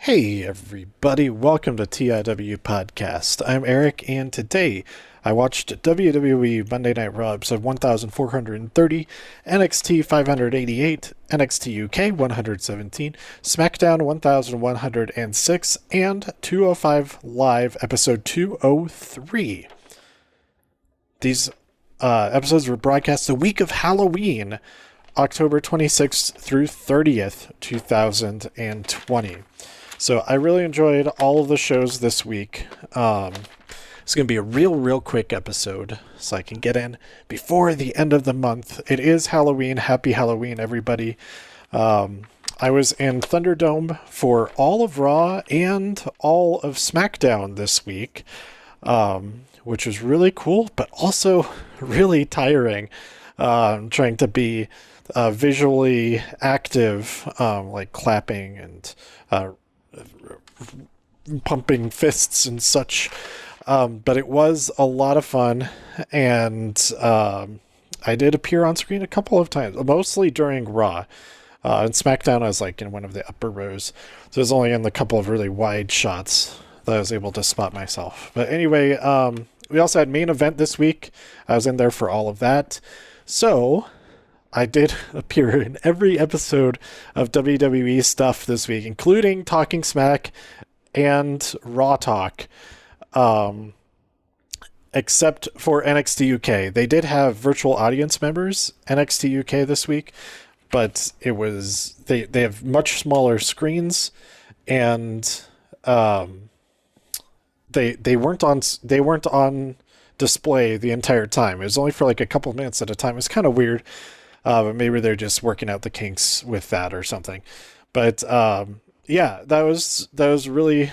Hey everybody, welcome to TIW Podcast. I'm Eric, and today I watched WWE Monday Night Raw episode 1430, NXT 588, NXT UK 117, SmackDown 1106, and 205 Live episode 203. These episodes were broadcast the week of Halloween, October 26th through 30th, 2020. So I really enjoyed all of the shows this week. It's going to be a real quick episode so I can get in before the end of the month. It is Halloween. Happy Halloween, everybody. I was in Thunderdome for all of Raw and all of SmackDown this week, which was really cool, but also really tiring. Trying to be visually active, like clapping and pumping fists and such, but it was a lot of fun, and I did appear on screen a couple of times, mostly during Raw. In SmackDown I was like in one of the upper rows, so it was only in the couple of really wide shots that I was able to spot myself. But anyway, we also had main event this week. I was in there for all of that, so I did appear in every episode of WWE stuff this week, including Talking Smack and Raw Talk, except for NXT UK. They did have virtual audience members, NXT UK, this week, but it was they have much smaller screens, and they weren't on display the entire time. It was only for like a couple of minutes at a time. It was kind of weird. But maybe they're just working out the kinks with that or something. But yeah, that was really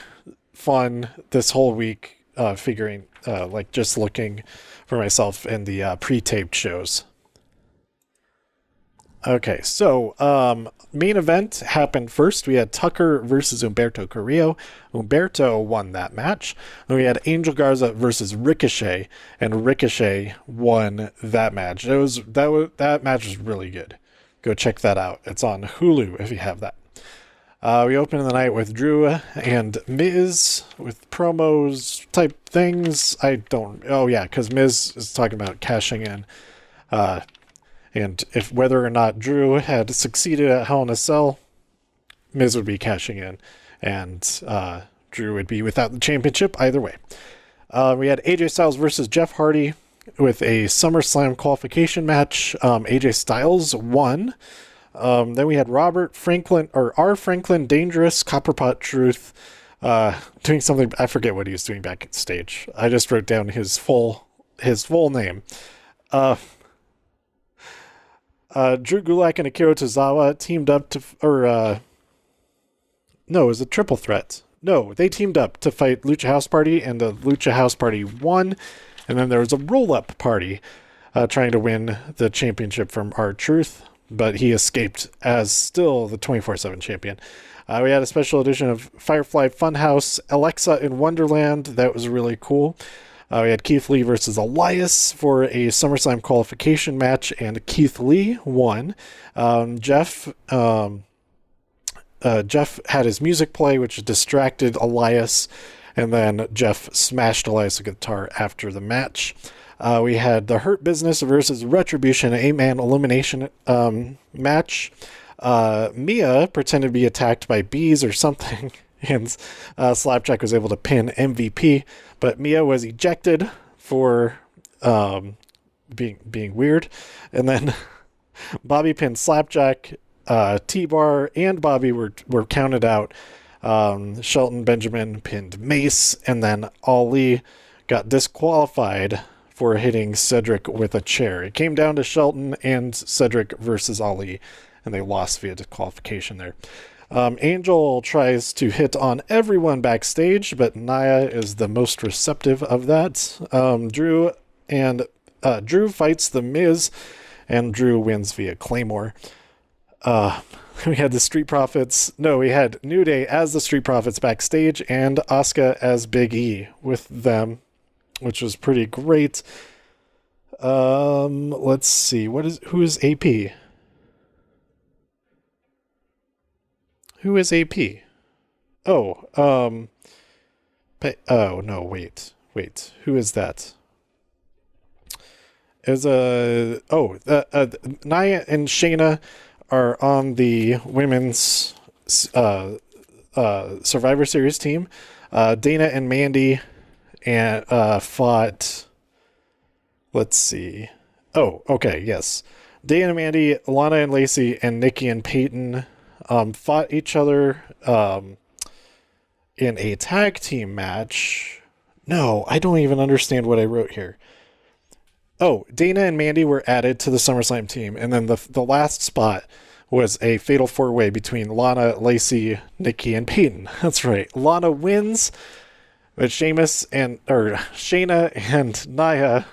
fun this whole week, figuring like just looking for myself in the pre-taped shows. Okay, so main event happened first. We had Tucker versus Humberto Carrillo. Humberto won that match. And we had Angel Garza versus Ricochet, and Ricochet won that match. That match was really good. Go check that out. It's on Hulu if you have that. We opened the night with Drew and Miz with promos type things. Because Miz is talking about cashing in. And if whether or not Drew had succeeded at Hell in a Cell, Miz would be cashing in, and Drew would be without the championship either way. We had AJ Styles versus Jeff Hardy with a SummerSlam qualification match. AJ Styles won. Then we had R. Franklin Dangerous, Copperpot Truth, doing something. I forget what he was doing backstage. I just wrote down his full name. Drew Gulak and Akira Tozawa teamed up it was a triple threat. No, they teamed up to fight Lucha House Party, and the Lucha House Party won. And then there was a roll-up party trying to win the championship from R-Truth, but he escaped as still the 24/7 champion. We had a special edition of Firefly Funhouse, Alexa in Wonderland. That was really cool. We had Keith Lee versus Elias for a SummerSlam qualification match, and Keith Lee won. Jeff had his music play, which distracted Elias, and then Jeff smashed Elias with a guitar after the match. We had the Hurt Business versus Retribution, an 8-man elimination match. Mia pretended to be attacked by bees or something, and Slapjack was able to pin MVP, but Mia was ejected for being weird. And then Bobby pinned Slapjack, T-Bar and Bobby were counted out. Shelton Benjamin pinned Mace, and then Ali got disqualified for hitting Cedric with a chair. It came down to Shelton and Cedric versus Ali, and they lost via disqualification there. Angel tries to hit on everyone backstage, but Nia is the most receptive of that. Drew fights the Miz, and Drew wins via Claymore. We had the Street Profits. No, we had New Day as the Street Profits backstage, and Asuka as Big E with them, which was pretty great. Let's see. Who is AP? Who is AP? Oh, oh no, wait. Who is that? Is Nia and Shayna are on the women's uh Survivor Series team. Dana and Mandy and fought. Let's see. Oh, okay, yes. Dana and Mandy, Lana and Lacey, and Nikki and Peyton fought each other in a tag team match. No, I don't even understand what I wrote here. Oh, Dana and Mandy were added to the SummerSlam team, and then the last spot was a fatal four-way between Lana, Lacey, Nikki, and Peyton. That's right. Lana wins, but Shayna and Nia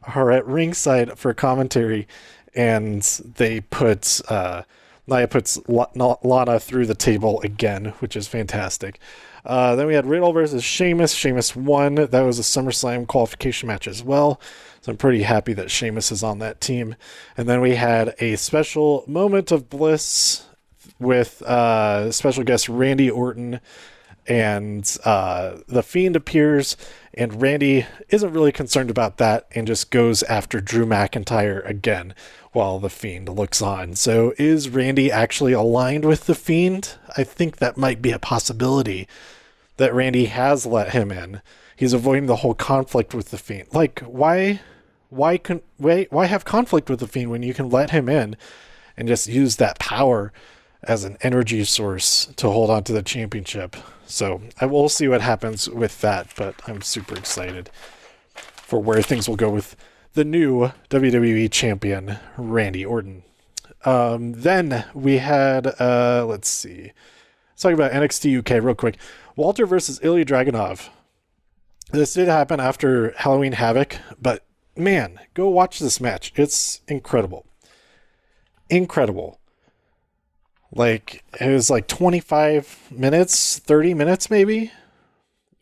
are at ringside for commentary, and they put Nia puts Lana through the table again, which is fantastic. Then we had Riddle versus Sheamus. Sheamus won. That was a SummerSlam qualification match as well. So I'm pretty happy that Sheamus is on that team. And then we had a special moment of bliss with special guest Randy Orton. And the Fiend appears, and Randy isn't really concerned about that and just goes after Drew McIntyre again while the Fiend looks on. So is Randy actually aligned with the Fiend? I think that might be a possibility, that Randy has let him in. He's avoiding the whole conflict with the Fiend. Like, why have conflict with the Fiend when you can let him in and just use that power as an energy source to hold on to the championship? So I will see what happens with that, but I'm super excited for where things will go with the new WWE champion, Randy Orton. Then we had, let's see. Let's talk about NXT UK real quick. Walter versus Ilya Dragunov. This did happen after Halloween Havoc, but man, go watch this match. It's incredible. Incredible. Like, it was like 25 minutes, 30 minutes maybe.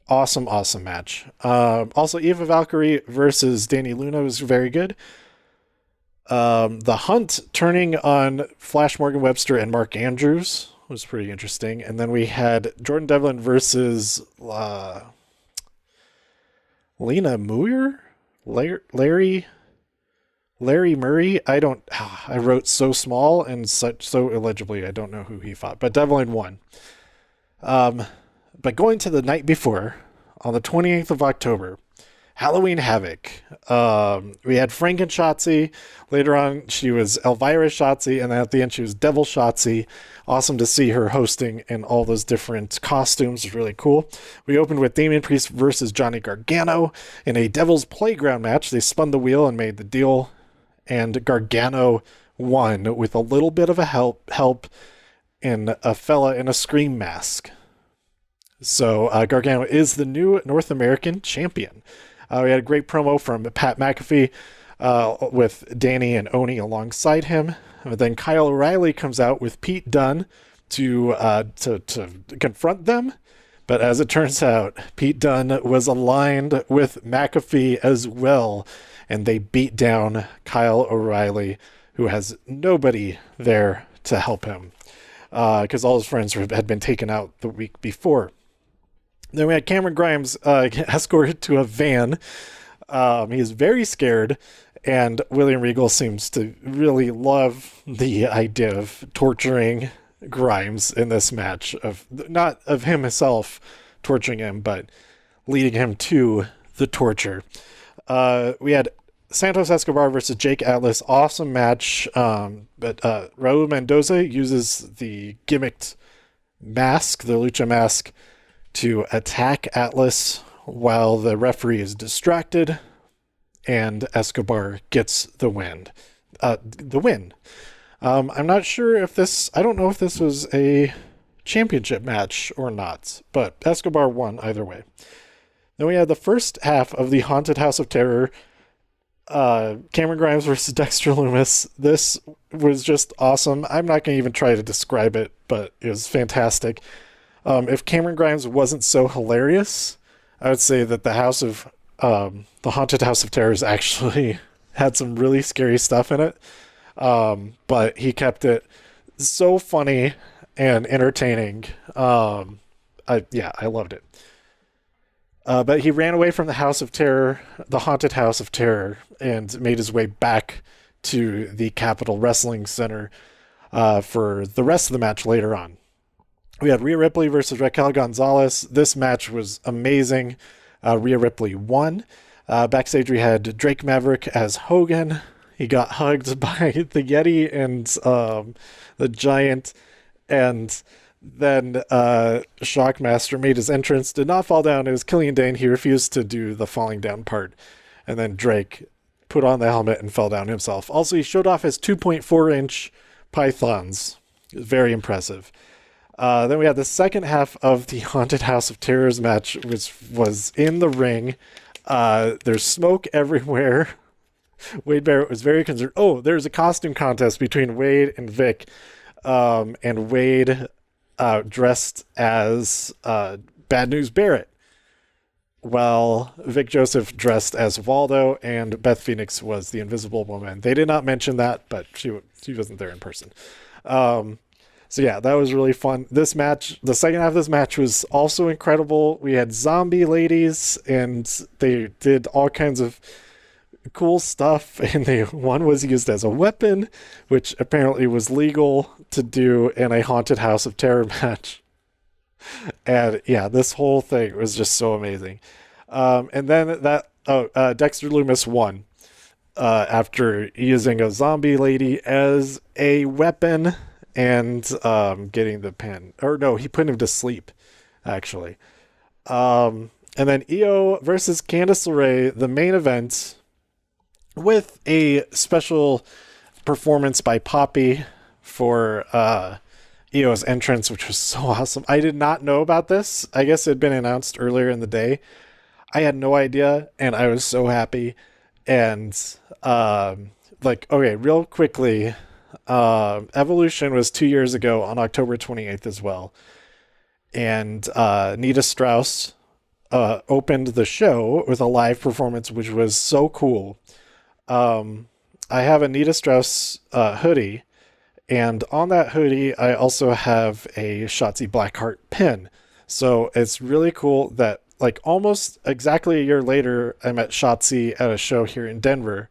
Awesome match. Also, Eva Valkyrie versus Dani Luna was very good. The Hunt turning on Flash Morgan Webster and Mark Andrews was pretty interesting. And then we had Jordan Devlin versus Lena Muir? Larry Murray. I wrote so small and so illegibly, I don't know who he fought, but Devlin won. But going to the night before, on the 28th of October, Halloween Havoc. We had Frank and Shotzi. Later on, she was Elvira Shotzi, and then at the end, she was Devil Shotzi. Awesome to see her hosting in all those different costumes. It's really cool. We opened with Damian Priest versus Johnny Gargano in a Devil's Playground match. They spun the wheel and made the deal, and Gargano won with a little bit of a help in a fella in a Scream mask. So Gargano is the new North American champion. We had a great promo from Pat McAfee with Danny and Oni alongside him. And then Kyle O'Reilly comes out with Pete Dunne to confront them. But as it turns out, Pete Dunne was aligned with McAfee as well. And they beat down Kyle O'Reilly, who has nobody there to help him, because all his friends had been taken out the week before. Then we had Cameron Grimes escorted to a van. He is very scared, and William Regal seems to really love the idea of torturing Grimes in this match, of not of him himself torturing him, but leading him to the torture. We had Santos Escobar versus Jake Atlas. Awesome match, but Raul Mendoza uses the gimmicked mask, the lucha mask, to attack Atlas while the referee is distracted, and Escobar gets the win. I'm not sure if I don't know if this was a championship match or not, but Escobar won either way. Then we had the first half of the Haunted House of Terror, Cameron Grimes versus Dexter Lumis. This was just awesome. I'm not going to even try to describe it, but it was fantastic. If Cameron Grimes wasn't so hilarious, I would say that the Haunted House of Terrors actually had some really scary stuff in it. But he kept it so funny and entertaining. I loved it. But he ran away from the House of Terror, the haunted House of Terror, and made his way back to the Capitol Wrestling Center for the rest of the match later on. We had Rhea Ripley versus Raquel Gonzalez. This match was amazing. Rhea Ripley won. Backstage, we had Drake Maverick as Hogan. He got hugged by the Yeti and the Giant. And then Shockmaster made his entrance, did not fall down. It was Killian Dane. He refused to do the falling down part. And then Drake put on the helmet and fell down himself. Also, he showed off his 2.4-inch pythons. Very impressive. Then we had the second half of the Haunted House of Terrors match, which was in the ring. There's smoke everywhere. Wade Barrett was very concerned. Oh, there's a costume contest between Wade and Vic. And Wade dressed as Bad News Barrett, while Vic Joseph dressed as Waldo, and Beth Phoenix was the Invisible Woman. They did not mention that, but she wasn't there in person. So yeah, that was really fun. This match, the second half of this match was also incredible. We had zombie ladies, and they did all kinds of cool stuff, and one was used as a weapon, which apparently was legal to do in a Haunted House of Terror match. And yeah, this whole thing was just so amazing. And then Dexter Lumis won after using a zombie lady as a weapon and getting the pin. Or no, he put him to sleep, actually. And then Io versus Candice LeRae, the main event, with a special performance by Poppy for Io's entrance, which was so awesome. I did not know about this. I guess it had been announced earlier in the day. I had no idea, and I was so happy. And okay, real quickly, Evolution was 2 years ago on October 28th as well. And Nita Strauss opened the show with a live performance, which was so cool. I have a Nita Strauss hoodie, and on that hoodie, I also have a Shotzi Blackheart pin. So it's really cool that, like, almost exactly a year later, I met Shotzi at a show here in Denver.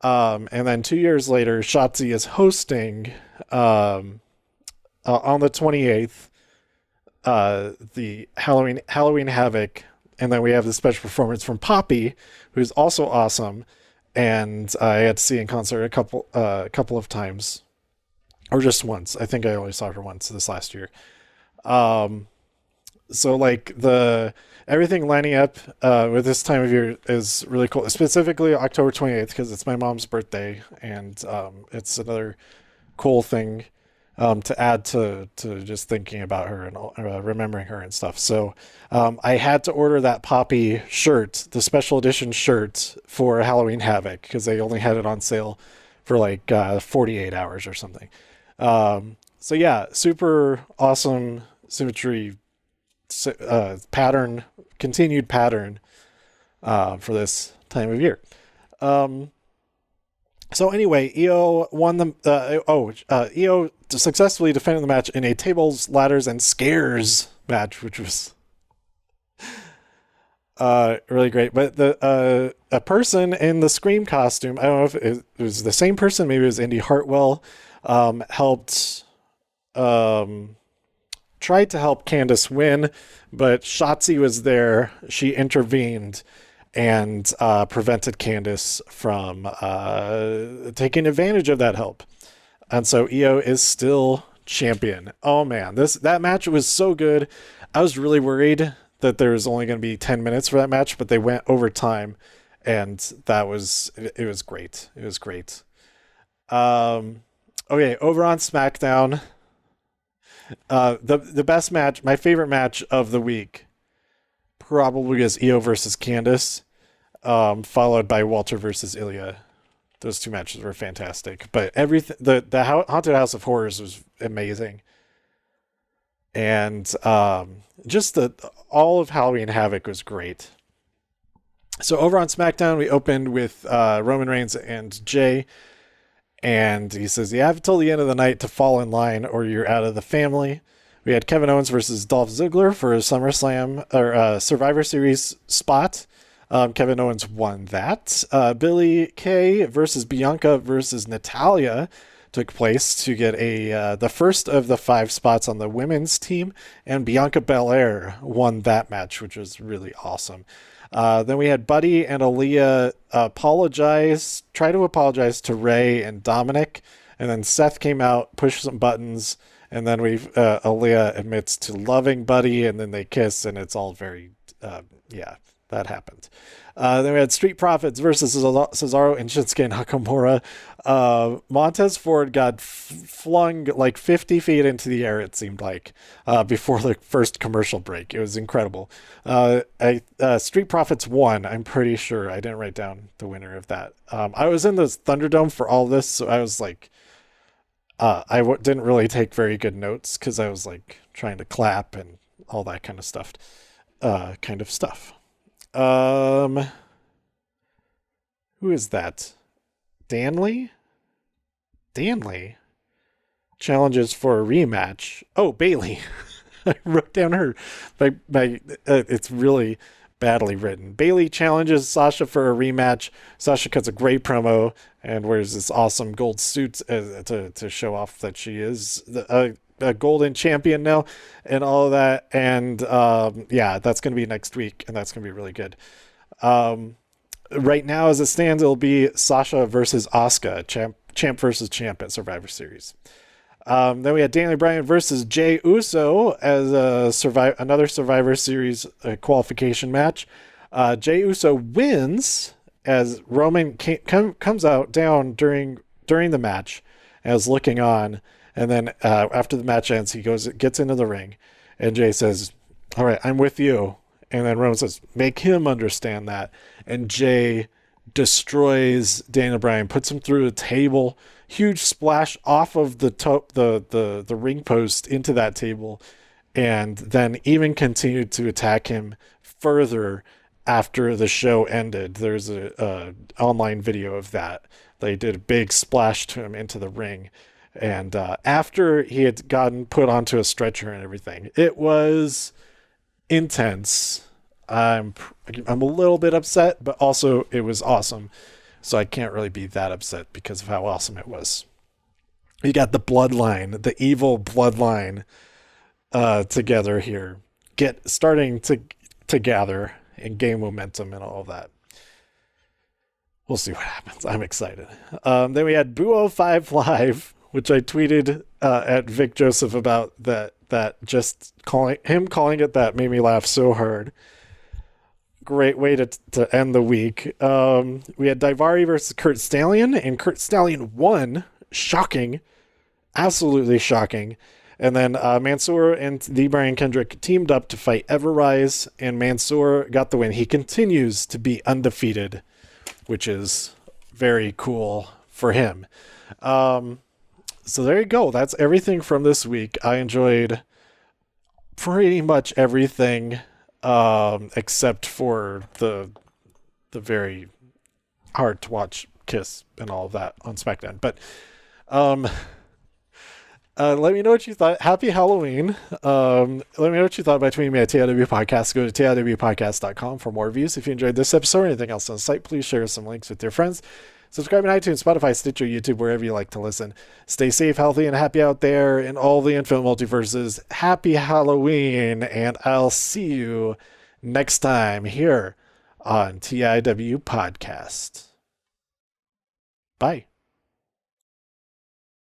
And then 2 years later, Shotzi is hosting on the 28th the Halloween Havoc, and then we have the special performance from Poppy, who's also awesome. And I had to see in concert a couple of times, or just once. I think I only saw her once this last year. So like everything lining up with this time of year is really cool. Specifically October 28th, because it's my mom's birthday, and it's another cool thing to add to just thinking about her and remembering her and stuff. So I had to order that Poppy shirt, the special edition shirt for Halloween Havoc, because they only had it on sale for like 48 hours or something. So yeah, super awesome symmetry pattern, continued pattern for this time of year. So anyway, Io won the Io successfully defended the match in a tables, ladders, and scares match, which was really great. But a person in the Scream costume, I don't know if it was the same person, maybe it was Indy Hartwell, helped tried to help Candice win, but Shotzi was there. She intervened and prevented Candice from taking advantage of that help. And so Io is still champion. Oh man, that match was so good. I was really worried that there was only going to be 10 minutes for that match, but they went overtime, and it was great. It was great. Okay, over on SmackDown, the best match, my favorite match of the week, probably is Io versus Candice, followed by Walter versus Ilya. Those two matches were fantastic. But everything, the Haunted House of Horrors was amazing, and just all of Halloween Havoc was great. So over on SmackDown, we opened with Roman Reigns and Jay. And he says, you have until the end of the night to fall in line or you're out of the family. We had Kevin Owens versus Dolph Ziggler for a SummerSlam or Survivor Series spot. Kevin Owens won that. Billie Kay versus Bianca versus Natalya took place to get the first of the 5 spots on the women's team, and Bianca Belair won that match, which was really awesome. Then we had Buddy and Aaliyah try to apologize to Ray and Dominic, and then Seth came out, pushed some buttons, and then Aaliyah admits to loving Buddy, and then they kiss, and it's all very, that happened. Then we had Street Profits versus Cesaro and Shinsuke Nakamura. Montez Ford got flung like 50 feet into the air, it seemed like, before the first commercial break. It was incredible. Street Profits won, I'm pretty sure. I didn't write down the winner of that. I was in the Thunderdome for all this, so I was like, didn't really take very good notes because I was like trying to clap and all that kind of stuff. Who is that? Danley challenges for a rematch. Oh, Bailey. I wrote down her. It's really badly written. Bailey challenges Sasha for a rematch. Sasha cuts a great promo and wears this awesome gold suit to show off that she is a golden champion now and all of that. And that's going to be next week, and that's going to be really good. Right now, as it stands, it'll be Sasha versus Asuka, champ versus champ at Survivor Series. Then we had Daniel Bryan versus Jey Uso as another Survivor Series qualification match. Jey Uso wins as Roman comes out down during the match as looking on. And then after the match ends, he gets into the ring, and Jey says, "All right, I'm with you." And then Roman says, "Make him understand that." And Jey destroys Daniel Bryan, puts him through a table, huge splash off of the ring post into that table, and then even continued to attack him further after the show ended. There's a online video of that. They did a big splash to him into the ring. And after he had gotten put onto a stretcher and everything, it was intense. I'm a little bit upset, but also it was awesome. So I can't really be that upset because of how awesome it was. You got the bloodline, the evil bloodline together here, starting to gather and gain momentum and all of that. We'll see what happens. I'm excited. Then we had Boo 05 Live, which I tweeted at Vic Joseph about that just calling it that made me laugh so hard. Great way to end the week. We had Daivari versus Kurt Stallion, and Kurt Stallion won. Shocking. Absolutely shocking. And then Mansoor and the Brian Kendrick teamed up to fight Everrise, and Mansoor got the win. He continues to be undefeated, which is very cool for him. So there you go. That's everything from this week. I enjoyed pretty much everything, except for the very hard to watch kiss and all of that on SmackDown. But let me know what you thought. Happy Halloween. Let me know what you thought by tweeting me at TIW Podcast. Go to TIWpodcast.com for more reviews. If you enjoyed this episode or anything else on the site, please share some links with your friends. Subscribe on iTunes, Spotify, Stitcher, YouTube, wherever you like to listen. Stay safe, healthy, and happy out there in all the infinite multiverses. Happy Halloween, and I'll see you next time here on TIW Podcast. Bye.